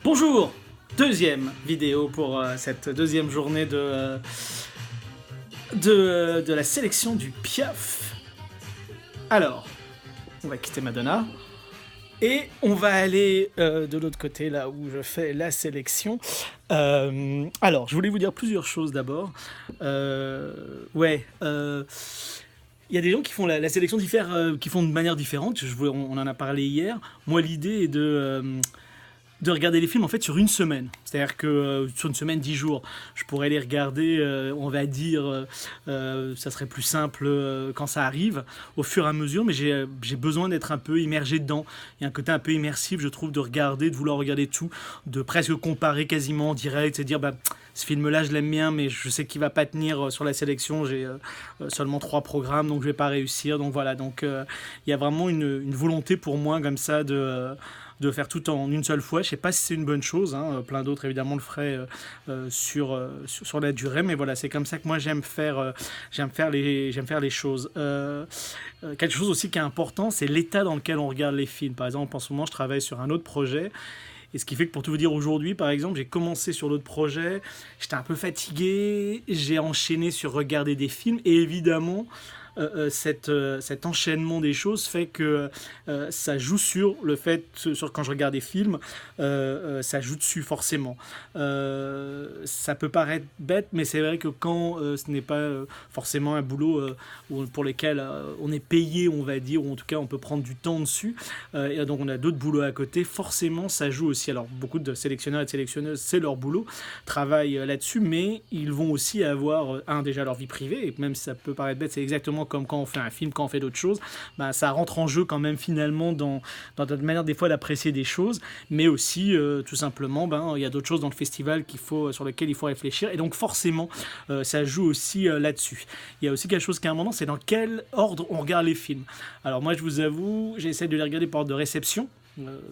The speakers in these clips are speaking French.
Bonjour, deuxième vidéo pour cette deuxième journée de la sélection du Piaf. Alors, on va quitter Madonna et on va aller de l'autre côté, là où je fais la sélection. Alors, je voulais vous dire plusieurs choses d'abord. Il y a des gens qui font la sélection qui font de manière différente. On en a parlé hier. Moi, l'idée est de regarder les films en fait sur une semaine. C'est-à-dire que sur une semaine, 10 jours, je pourrais les regarder, on va dire, ça serait plus simple quand ça arrive, au fur et à mesure, mais j'ai besoin d'être un peu immergé dedans. Il y a un côté un peu immersif, je trouve, de regarder, de vouloir regarder tout, de presque comparer quasiment en direct, c'est dire, ce film-là, je l'aime bien, mais je sais qu'il va pas tenir sur la sélection, j'ai seulement 3 programmes, donc je vais pas réussir. Donc voilà, il y a vraiment une volonté pour moi comme ça de faire tout en une seule fois. Je sais pas si c'est une bonne chose, hein. Plein d'autres évidemment le feraient sur la durée, mais voilà, c'est comme ça que moi j'aime faire les choses. Quelque chose aussi qui est important, c'est l'état dans lequel on regarde les films. Par exemple, en ce moment, je travaille sur un autre projet. Et ce qui fait que pour tout vous dire, aujourd'hui, par exemple, j'ai commencé sur l'autre projet, j'étais un peu fatigué, j'ai enchaîné sur regarder des films, et évidemment, cet enchaînement des choses fait que ça joue sur le fait, quand je regarde des films, ça joue dessus forcément. Ça peut paraître bête, mais c'est vrai que quand ce n'est pas forcément un boulot pour lequel on est payé, on va dire, ou en tout cas on peut prendre du temps dessus, et donc on a d'autres boulots à côté, forcément ça joue aussi. Alors beaucoup de sélectionneurs et de sélectionneuses, c'est leur boulot, travaillent là-dessus, mais ils vont aussi avoir, déjà leur vie privée, et même si ça peut paraître bête, c'est exactement comme quand on fait un film, quand on fait d'autres choses, ça rentre en jeu quand même finalement dans notre manière des fois d'apprécier des choses, mais aussi tout simplement, il y a d'autres choses dans le festival sur lesquelles il faut réfléchir, et donc forcément ça joue aussi là-dessus. Il y a aussi quelque chose qui est important, c'est dans quel ordre on regarde les films. Alors moi je vous avoue, j'essaie de les regarder par ordre de réception.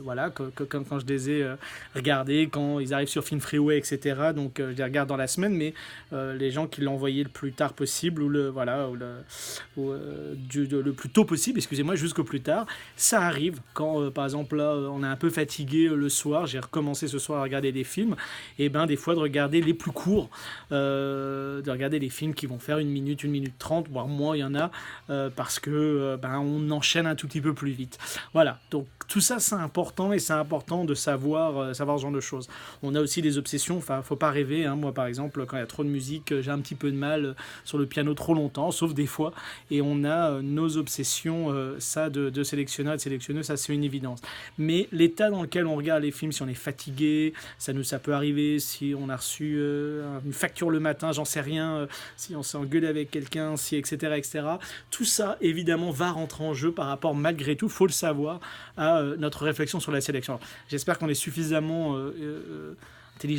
Voilà, comme quand je les ai regardés, quand ils arrivent sur Film Freeway, etc. Donc je les regarde dans la semaine, mais les gens qui l'ont envoyé le plus tard possible, ou le plus tôt possible, excusez-moi, jusqu'au plus tard, ça arrive quand, par exemple, là, on est un peu fatigué le soir, j'ai recommencé ce soir à regarder des films, et des fois de regarder les plus courts, de regarder les films qui vont faire 1 minute, 1 minute 30, voire moins, il y en a, parce que on enchaîne un tout petit peu plus vite. Voilà, donc tout ça c'est important, et c'est important de savoir ce genre de choses. On a aussi des obsessions, faut pas rêver, hein. Moi par exemple, quand il y a trop de musique, j'ai un petit peu de mal sur le piano trop longtemps, sauf des fois, et on a nos obsessions, ça de sélectionneur et de sélectionneuse, ça c'est une évidence. Mais l'état dans lequel on regarde les films, si on est fatigué, ça peut arriver, si on a reçu une facture le matin, j'en sais rien, si on s'est engueulé avec quelqu'un, etc., tout ça évidemment va rentrer en jeu par rapport, malgré tout, faut le savoir, à notre réflexion sur la sélection. Alors, j'espère qu'on est suffisamment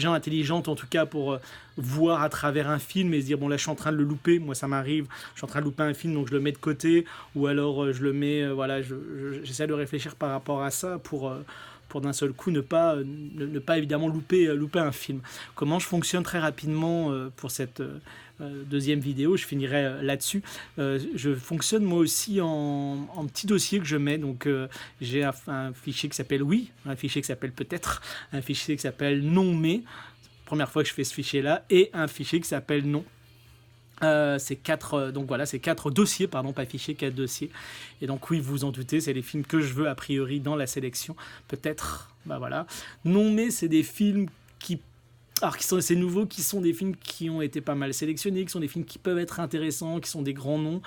intelligente en tout cas pour voir à travers un film et se dire, bon là je suis en train de le louper, moi ça m'arrive, je suis en train de louper un film, donc je le mets de côté, ou alors je le mets, j'essaie de réfléchir par rapport à ça pour d'un seul coup ne pas évidemment louper un film. Comment je fonctionne très rapidement pour cette deuxième vidéo, je finirai là-dessus. Je fonctionne moi aussi en petit dossier que je mets, donc j'ai un fichier qui s'appelle oui, un fichier qui s'appelle peut-être, un fichier qui s'appelle non mais, première fois que je fais ce fichier-là, et un fichier qui s'appelle non. C'est 4 dossiers, pas fichiers, 4 dossiers. Et donc oui, vous vous en doutez, c'est les films que je veux a priori dans la sélection. Peut-être, non mais c'est des films qui sont ces nouveaux, qui sont des films qui ont été pas mal sélectionnés, qui sont des films qui peuvent être intéressants, qui sont des grands noms,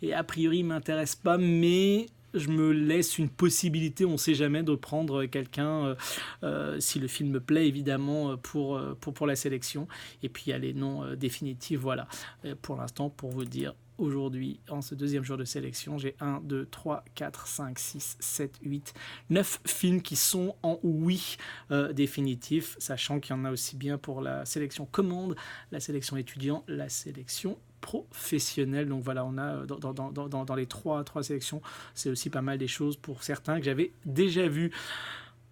et a priori ils m'intéressent pas, mais je me laisse une possibilité, on ne sait jamais, de prendre quelqu'un, si le film me plaît évidemment, pour la sélection. Et puis il y a les noms définitifs, voilà. Pour l'instant, pour vous dire, aujourd'hui, en ce deuxième jour de sélection, j'ai 1, 2, 3, 4, 5, 6, 7, 8, 9 films qui sont en oui définitif, sachant qu'il y en a aussi bien pour la sélection commande, la sélection étudiant, la sélection professionnel. Donc voilà, on a dans les trois sélections, c'est aussi pas mal des choses pour certains que j'avais déjà vus.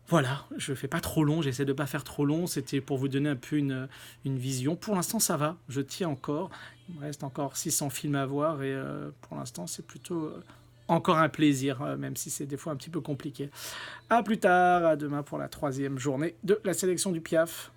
Voilà, je fais pas trop long, j'essaie de pas faire trop long, c'était pour vous donner un peu une vision. Pour l'instant ça va, je tiens encore, il me reste encore 600 films à voir, et pour l'instant c'est plutôt encore un plaisir, même si c'est des fois un petit peu compliqué. À plus tard, à demain pour la 3e journée de la sélection du Piaf.